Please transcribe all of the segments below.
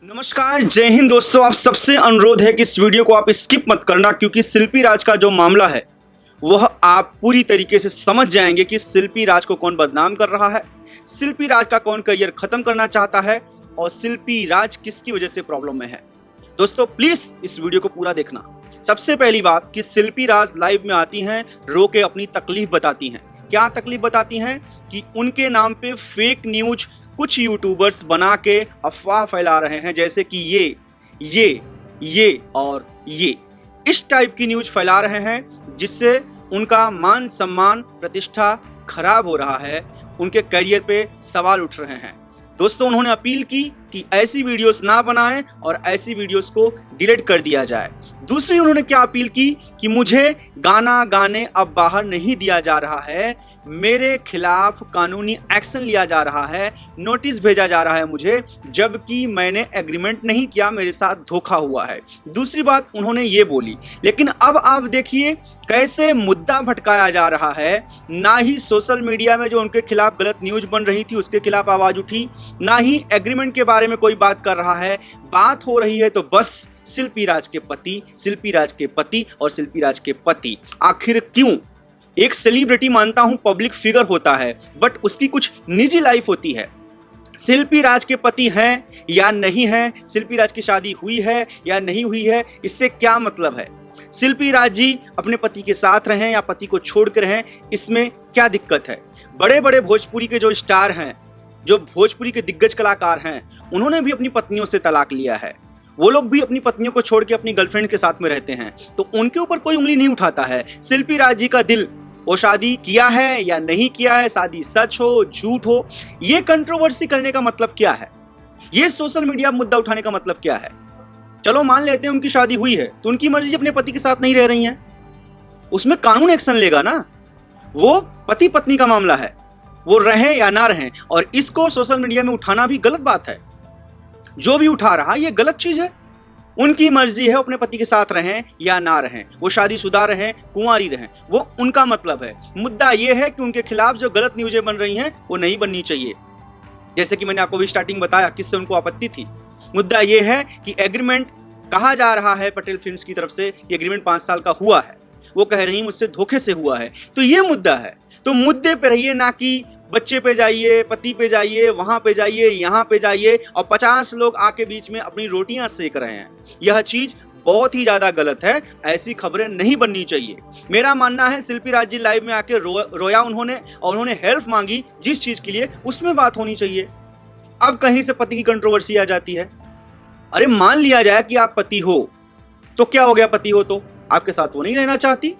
नमस्कार, जय हिंद दोस्तों। आप सबसे अनुरोध है कि इस वीडियो को आप स्किप मत करना, क्योंकि शिल्पी राज का जो मामला है वह आप पूरी तरीके से समझ जाएंगे कि शिल्पी राज को कौन बदनाम कर रहा है, शिल्पी राज का कौन करियर खत्म करना चाहता है और शिल्पी राज किसकी वजह से प्रॉब्लम में है। दोस्तों प्लीज इस वीडियो को पूरा देखना। सबसे पहली बात कि शिल्पी राज लाइव में आती हैं, रो के अपनी तकलीफ बताती हैं। क्या तकलीफ बताती हैं कि उनके नाम पे फेक न्यूज कुछ यूट्यूबर्स बना के अफवाह फैला रहे हैं, जैसे कि ये और ये इस टाइप की न्यूज फैला रहे हैं, जिससे उनका मान सम्मान प्रतिष्ठा खराब हो रहा है, उनके करियर पे सवाल उठ रहे हैं। दोस्तों उन्होंने अपील की कि ऐसी वीडियोस ना बनाएं और ऐसी वीडियोस को डिलीट कर दिया जाए। दूसरी उन्होंने क्या अपील की कि मुझे गाना गाने अब बाहर नहीं दिया जा रहा है, मेरे खिलाफ कानूनी एक्शन लिया जा रहा है, नोटिस भेजा जा रहा है मुझे, जबकि मैंने एग्रीमेंट नहीं किया, मेरे साथ धोखा हुआ है। दूसरी बात उन्होंने ये बोली। लेकिन अब आप देखिए कैसे मुद्दा भटकाया जा रहा है। ना ही सोशल मीडिया में जो उनके खिलाफ गलत न्यूज बन रही थी उसके खिलाफ आवाज उठी, ना ही एग्रीमेंट के बारे में कोई बात कर रहा है। बात हो रही है तो बस शिल्पी राज के पति, शिल्पी राज के पति और शिल्पी राज के पति। आखिर क्यों? एक सेलिब्रिटी मानता हूं पब्लिक फिगर होता है, बट उसकी कुछ निजी लाइफ होती है। शिल्पी राज के पति हैं या नहीं हैं, शिल्पी राज की शादी हुई है या नहीं हुई है, इससे क्या मतलब है? शिल्पी राज जी अपने पति के साथ रहें या पति को छोड़ कर रहें, इसमें क्या दिक्कत है? बड़े बड़े भोजपुरी के जो स्टार हैं, जो भोजपुरी के दिग्गज कलाकार हैं, उन्होंने भी अपनी पत्नियों से तलाक लिया है। वो लोग भी अपनी पत्नियों को छोड़ के अपनी गर्लफ्रेंड के साथ में रहते हैं, तो उनके ऊपर कोई उंगली नहीं उठाता है। शिल्पी राज जी का दिल, वो शादी किया है या नहीं किया है, शादी सच हो झूठ हो, ये कंट्रोवर्सी करने का मतलब क्या है? ये सोशल मीडिया मुद्दा उठाने का मतलब क्या है? चलो मान लेते हैं उनकी शादी हुई है, तो उनकी मर्जी अपने पति के साथ नहीं रह रही हैं, उसमें कानून एक्शन लेगा ना। वो पति पत्नी का मामला है, वो रहें या ना रहें, और इसको सोशल मीडिया में उठाना भी गलत बात है। जो भी उठा रहा ये गलत चीज है। उनकी मर्जी है अपने पति के साथ रहें या ना रहें, वो शादीशुदा रहें, कुंवारी रहें, वो उनका मतलब है। मुद्दा ये है कि उनके खिलाफ जो गलत न्यूज़ें बन रही हैं वो नहीं बननी चाहिए। जैसे कि मैंने आपको भी स्टार्टिंग बताया किससे उनको आपत्ति थी। मुद्दा ये है कि एग्रीमेंट कहा जा रहा है पटेल फिल्म्स की तरफ से कि एग्रीमेंट 5 साल का हुआ है, वो कह रही मुझसे धोखे से हुआ है, तो ये मुद्दा है। तो मुद्दे पे रहिए, ना कि बच्चे पे जाइए, पति पे जाइए, वहां पे जाइए, यहाँ पे जाइए और 50 लोग आके बीच में अपनी रोटियां सेक रहे हैं। यह चीज बहुत ही ज्यादा गलत है, ऐसी खबरें नहीं बननी चाहिए। मेरा मानना है शिल्पी राज जी लाइव में आके रोया उन्होंने, और उन्होंने हेल्प मांगी जिस चीज के लिए, उसमें बात होनी चाहिए। अब कहीं से पति की कंट्रोवर्सी आ जाती है। अरे मान लिया जाए कि आप पति हो, तो क्या हो गया? पति हो तो आपके साथ वो नहीं रहना चाहती,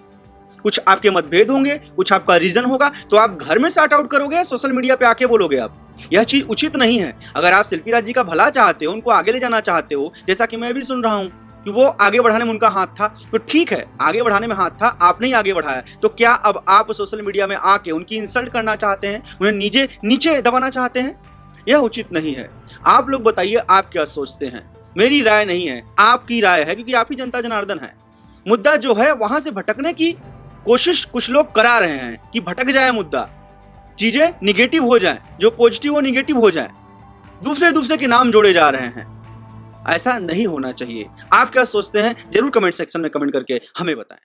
कुछ आपके मतभेद होंगे, कुछ आपका रीजन होगा, तो आप घर में सॉर्ट आउट करोगे, सोशल मीडिया पे आके बोलोगे आप? यह चीज उचित नहीं है। अगर आप शिल्पी राज जी का भला चाहते हो, उनको आगे ले जाना चाहते हो, जैसा कि मैं भी सुन रहा हूं कि वो आगे बढ़ाने में उनका हाथ था, तो ठीक है, आगे बढ़ाने में हाथ था, आपने ही आगे बढ़ाया, तो क्या अब आप सोशल मीडिया में आके उनकी इंसल्ट करना चाहते हैं, उन्हें नीचे दबाना चाहते हैं? यह उचित नहीं है। आप लोग बताइए आप क्या सोचते हैं। मेरी राय नहीं है, आपकी राय है, क्योंकि आप ही जनता जनार्दन है। मुद्दा जो है वहां से भटकने की कोशिश कुछ लोग करा रहे हैं कि भटक जाए मुद्दा, चीजें निगेटिव हो जाएं, जो पॉजिटिव वो निगेटिव हो जाएं, दूसरे के नाम जोड़े जा रहे हैं। ऐसा नहीं होना चाहिए। आप क्या सोचते हैं जरूर कमेंट सेक्शन में कमेंट करके हमें बताएं।